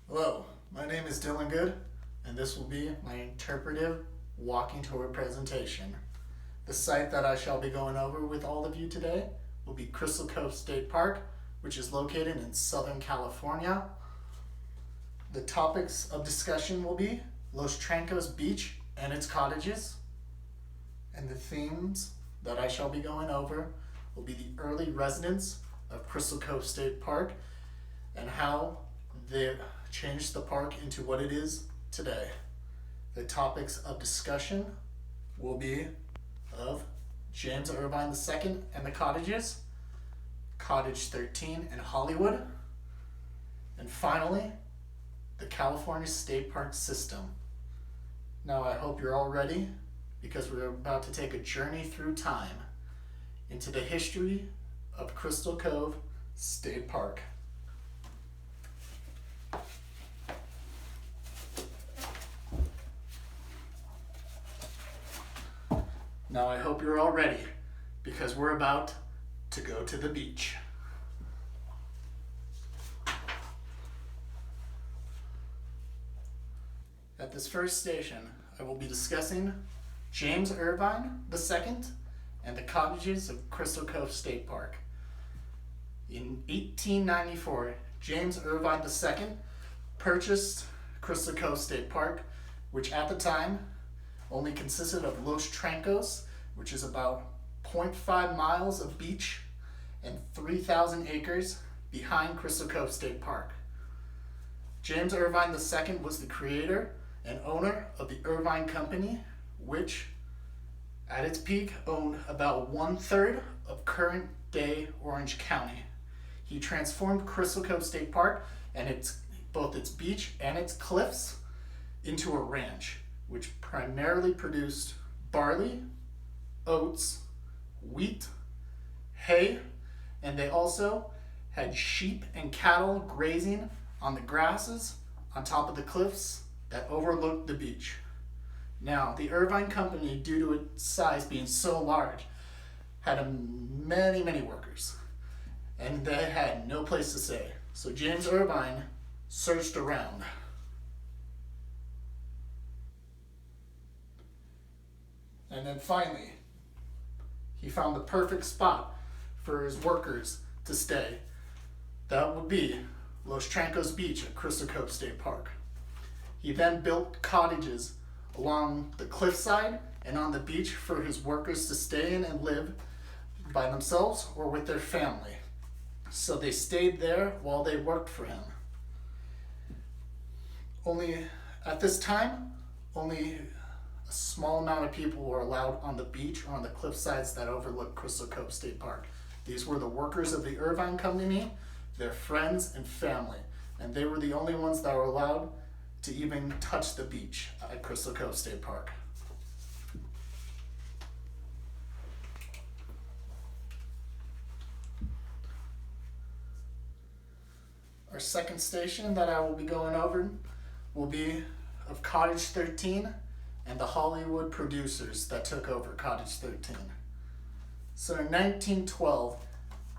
Hello, my name is Dylan Good, and this will be my interpretive walking tour presentation. The site that I shall be going over with all of you today will be Crystal Cove State Park, which is located in Southern California. The topics of discussion will be Los Trancos Beach and its cottages, and the themes that I shall be going over will be the early residents of Crystal Cove State Park and how they changed the park into what it is today. The topics of discussion will be of James Irvine II and the cottages, Cottage 13 in Hollywood, and finally, the California State Park system. Now I hope you're all ready because we're about to take a journey through time into the history of Crystal Cove State Park. Now I hope you're all ready because we're about to go to the beach. At this first station, I will be discussing James Irvine II and the cottages of Crystal Cove State Park. In 1894, James Irvine II purchased Crystal Cove State Park, which at the time only consisted of Los Trancos, which is about 0.5 miles of beach and 3,000 acres behind Crystal Cove State Park. James Irvine II was the creator and owner of the Irvine Company, which at its peak owned about 1/3 of current day Orange County. He transformed Crystal Cove State Park and both its beach and its cliffs into a ranch, which primarily produced barley, oats, wheat, hay, and they also had sheep and cattle grazing on the grasses on top of the cliffs that overlooked the beach. Now, the Irvine Company, due to its size being so large, had many workers, and they had no place to stay. So James Irvine searched around. And then finally, he found the perfect spot for his workers to stay. That would be Los Trancos Beach at Crystal Cove State Park. He then built cottages along the cliffside and on the beach for his workers to stay in and live by themselves or with their family. So they stayed there while they worked for him. At this time, only a small amount of people were allowed on the beach or on the cliff sides that overlook Crystal Cove State Park. These were the workers of the Irvine Company, their friends and family, and they were the only ones that were allowed to even touch the beach at Crystal Cove State Park. Our second station that I will be going over will be of Cottage 13 and the Hollywood producers that took over Cottage 13. So in 1912,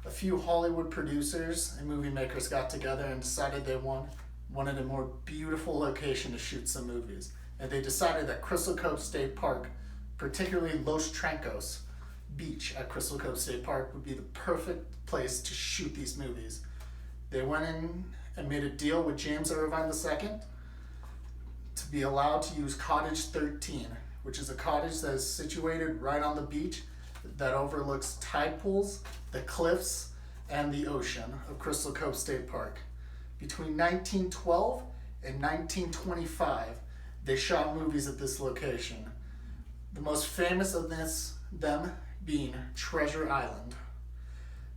a few Hollywood producers and movie makers got together and decided they wanted a more beautiful location to shoot some movies. And they decided that Crystal Cove State Park, particularly Los Trancos Beach at Crystal Cove State Park, would be the perfect place to shoot these movies. They went in and made a deal with James Irvine II to be allowed to use Cottage 13, which is a cottage that is situated right on the beach that overlooks tide pools, the cliffs, and the ocean of Crystal Cove State Park. Between 1912 and 1925, they shot movies at this location. The most famous of them being Treasure Island.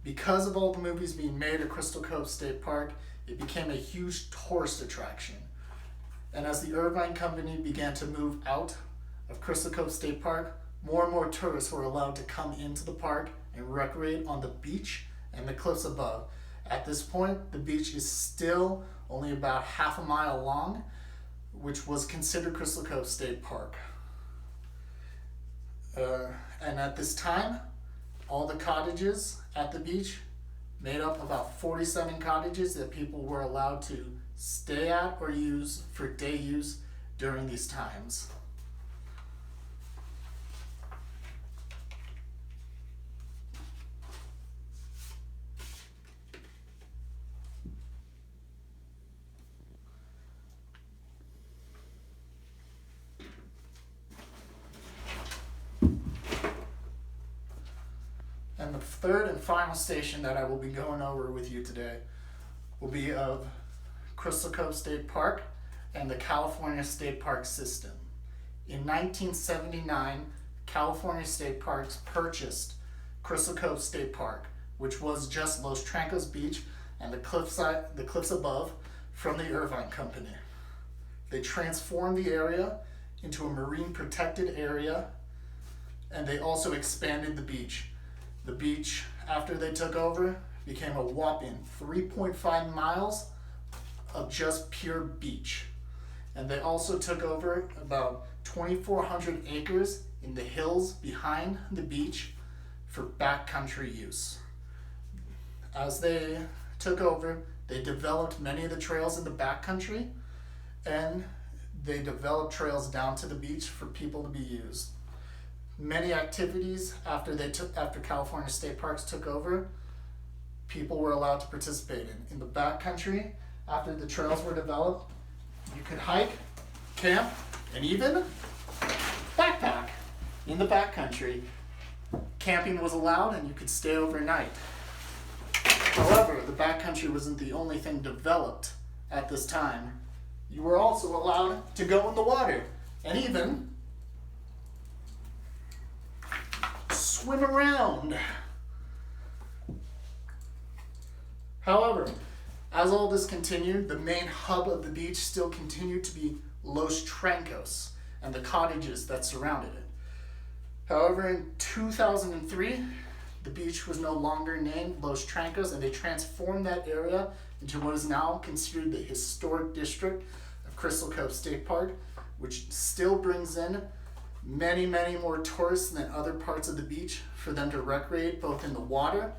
Because of all the movies being made at Crystal Cove State Park, it became a huge tourist attraction. And as the Irvine Company began to move out of Crystal Cove State Park, more and more tourists were allowed to come into the park and recreate on the beach and the cliffs above. At this point, the beach is still only about half a mile long, which was considered Crystal Cove State Park. And at this time, all the cottages at the beach made up about 47 cottages that people were allowed to stay at or use for day use during these times. And the third and final station that I will be going over with you today will be of Crystal Cove State Park and the California State Park system. In 1979, California State Parks purchased Crystal Cove State Park, which was just Los Trancos Beach and the cliffs above, from the Irvine Company. They transformed the area into a marine protected area, and they also expanded the beach. The beach, after they took over, became a whopping 3.5 miles of just pure beach. And they also took over about 2,400 acres in the hills behind the beach for backcountry use. As they took over, they developed many of the trails in the backcountry, and they developed trails down to the beach for people to be used. Many activities after California State Parks took over, people were allowed to participate in. In the backcountry, after the trails were developed, you could hike, camp, and even backpack in the backcountry. Camping was allowed, and you could stay overnight. However, the backcountry wasn't the only thing developed at this time. You were also allowed to go in the water and even swim around. However, as all this continued, the main hub of the beach still continued to be Los Trancos and the cottages that surrounded it. However, in 2003, the beach was no longer named Los Trancos, and they transformed that area into what is now considered the historic district of Crystal Cove State Park, which still brings in many, many more tourists than other parts of the beach for them to recreate, both in the water,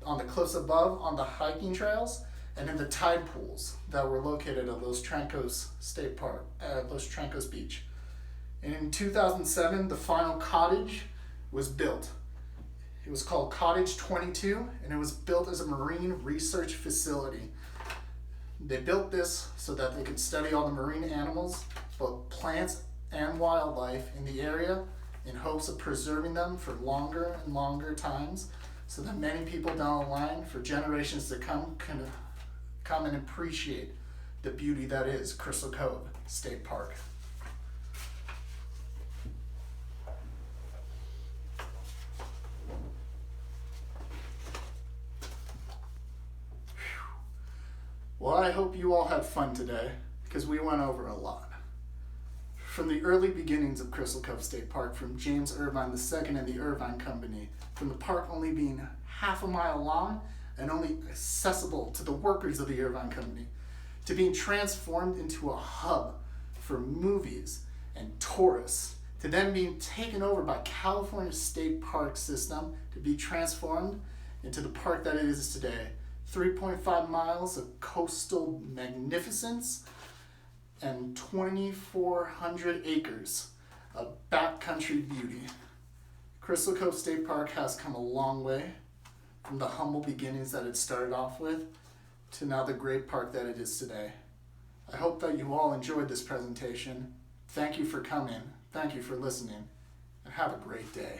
on the cliffs above, on the hiking trails, and in the tide pools that were located at Los Trancos State Park, Los Trancos Beach. And in 2007, the final cottage was built. It was called Cottage 22, and it was built as a marine research facility. They built this so that they could study all the marine animals, both plants and wildlife in the area, in hopes of preserving them for longer and longer times, so that many people down the line, for generations to come, can come and appreciate the beauty that is Crystal Cove State Park. Well, I hope you all had fun today, because we went over a lot. From the early beginnings of Crystal Cove State Park, from James Irvine II and the Irvine Company, from the park only being half a mile long and only accessible to the workers of the Irvine Company, to being transformed into a hub for movies and tourists, to then being taken over by California State Park system to be transformed into the park that it is today. 3.5 miles of coastal magnificence and 2,400 acres of backcountry beauty. Crystal Cove State Park has come a long way from the humble beginnings that it started off with to now the great park that it is today. I hope that you all enjoyed this presentation. Thank you for coming, thank you for listening, and have a great day.